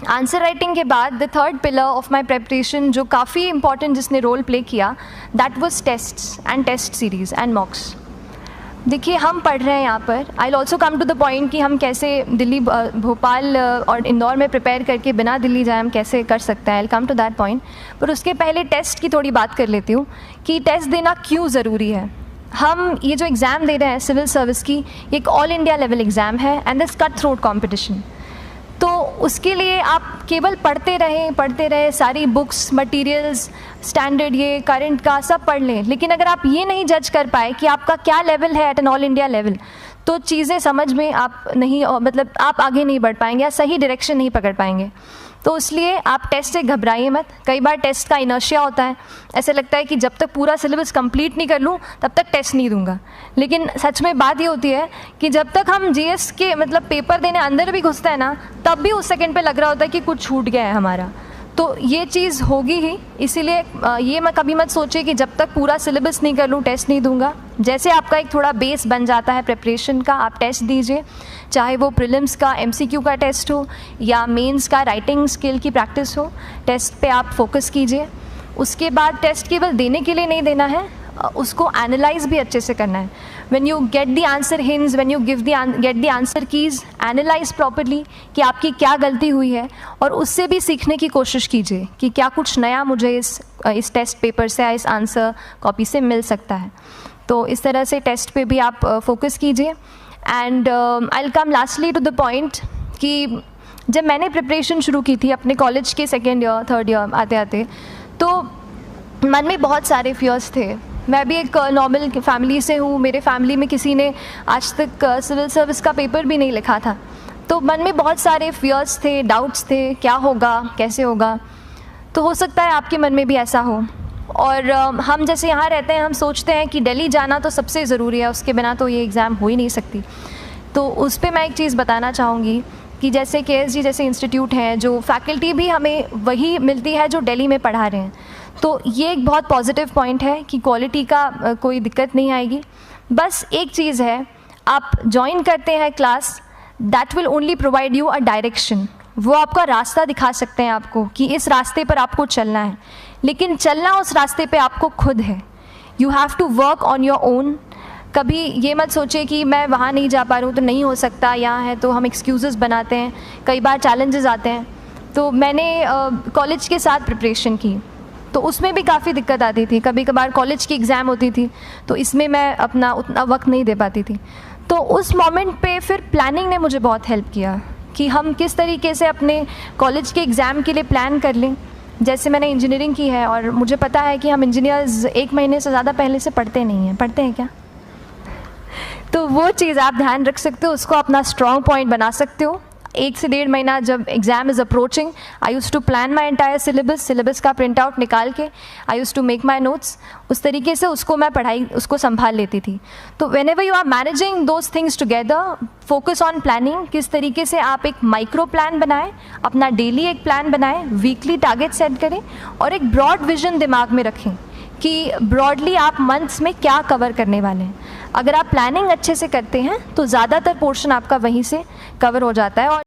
Answer writing के बाद the third pillar of my preparation जो काफ़ी इंपॉर्टेंट जिसने रोल प्ले किया, that was tests and test series and mocks. देखिए हम पढ़ रहे हैं यहाँ पर, I will also come to the point कि हम कैसे दिल्ली, भोपाल और इंदौर में प्रिपेयर करके बिना दिल्ली जाए हम कैसे कर सकते हैं, I will come to that point. पर उसके पहले टेस्ट की थोड़ी बात कर लेती हूँ कि टेस्ट देना क्यों ज़रूरी है। हम ये जो एग्ज़ाम दे रहे हैं सिविल सर्विस की, ये एक ऑल इंडिया लेवल एग्ज़ाम है and this cut throat competition. तो उसके लिए आप केवल पढ़ते रहें, सारी बुक्स, मटेरियल्स, स्टैंडर्ड ये करंट का सब पढ़ लें, लेकिन अगर आप ये नहीं जज कर पाए कि आपका क्या लेवल है at an all India level, तो चीज़ें समझ में आप नहीं, मतलब आप आगे नहीं बढ़ पाएंगे या सही डायरेक्शन नहीं पकड़ पाएंगे। तो इसलिए आप टेस्ट से घबराइए मत। कई बार टेस्ट का इनर्शिया होता है, ऐसे लगता है कि जब तक पूरा सिलेबस कंप्लीट नहीं कर लूँ तब तक टेस्ट नहीं दूंगा, लेकिन सच में बात ये होती है कि जब तक हम जीएस के मतलब पेपर देने अंदर भी घुसते हैं ना, तब भी उस सेकंड पे लग रहा होता है कि कुछ छूट गया है हमारा। तो ये चीज़ होगी ही, इसीलिए ये मैं कभी मत सोचिए कि जब तक पूरा सिलेबस नहीं कर लूँ टेस्ट नहीं दूंगा। जैसे आपका एक थोड़ा बेस बन जाता है प्रिपरेशन का, आप टेस्ट दीजिए, चाहे वो प्रीलिम्स का एमसीक्यू का टेस्ट हो या मेंस का राइटिंग स्किल की प्रैक्टिस हो, टेस्ट पे आप फोकस कीजिए। उसके बाद टेस्ट केवल देने के लिए नहीं देना है, उसको एनालाइज भी अच्छे से करना है। When you get the answer hints, when you get the answer keys, analyse properly कि आपकी क्या गलती हुई है और उससे भी सीखने की कोशिश कीजिए कि क्या कुछ नया मुझे इस टेस्ट पेपर से या इस आंसर कॉपी से मिल सकता है। तो इस तरह से टेस्ट पे भी आप फोकस कीजिए। And I will come lastly to the point कि जब मैंने प्रिपरेशन शुरू की थी अपने कॉलेज के सेकेंड ईयर थर्ड ईयर आते आते, तो मन में बहुत सारे फियर्स थे। मैं भी एक नॉर्मल फैमिली से हूँ, मेरे फैमिली में किसी ने आज तक सिविल सर्विस का पेपर भी नहीं लिखा था, तो मन में बहुत सारे फियर्स थे, डाउट्स थे, क्या होगा, कैसे होगा। तो हो सकता है आपके मन में भी ऐसा हो। और हम जैसे यहाँ रहते हैं, हम सोचते हैं कि दिल्ली जाना तो सबसे ज़रूरी है, उसके बिना तो ये एग्ज़ाम हो ही नहीं सकती। तो उस पर मैं एक चीज़ बताना चाहूँगी कि जैसे KSG जैसे इंस्टीट्यूट हैं, जो फैकल्टी भी हमें वही मिलती है जो दिल्ली में पढ़ा रहे हैं, तो ये एक बहुत पॉजिटिव पॉइंट है कि क्वालिटी का कोई दिक्कत नहीं आएगी। बस एक चीज़ है, आप ज्वाइन करते हैं class, that will only provide you a direction. वो आपका रास्ता दिखा सकते हैं आपको कि इस रास्ते पर आपको चलना है, लेकिन चलना उस रास्ते पे आपको खुद है। You have to work on your own. कभी ये मत सोचिए कि मैं वहाँ नहीं जा पा रहा हूँ तो नहीं हो सकता, यहाँ है, तो हम एक्सक्यूज़ेस बनाते हैं। कई बार चैलेंजेस आते हैं। तो मैंने कॉलेज के साथ प्रिपरेशन की, तो उसमें भी काफ़ी दिक्कत आती थी। कभी कभार कॉलेज की एग्ज़ाम होती थी, तो इसमें मैं अपना उतना वक्त नहीं दे पाती थी। तो उस मोमेंट पे फिर प्लानिंग ने मुझे बहुत हेल्प किया कि हम किस तरीके से अपने कॉलेज के एग्ज़ाम के लिए प्लान कर लें। जैसे मैंने इंजीनियरिंग की है और मुझे पता है कि हम इंजीनियर्स 1 महीने से ज़्यादा पहले से पढ़ते नहीं हैं। पढ़ते हैं क्या? तो वो चीज़ आप ध्यान रख सकते हो, उसको अपना स्ट्रॉन्ग पॉइंट बना सकते हो। 1 से 1.5 महीना जब exam is approaching, I used to plan my entire syllabus का प्रिंट आउट निकाल के I used to make my notes. उस तरीके से उसको मैं उसको संभाल लेती थी। तो whenever you are managing those things together, focus on planning. किस तरीके से आप एक माइक्रो प्लान बनाएं, अपना डेली एक प्लान बनाएं, वीकली टारगेट सेट करें और एक ब्रॉड विजन दिमाग में रखें कि ब्रॉडली आप मंथ्स में क्या कवर करने वाले हैं। अगर आप प्लानिंग अच्छे से करते हैं तो ज़्यादातर पोर्शन आपका वहीं से कवर हो जाता है। और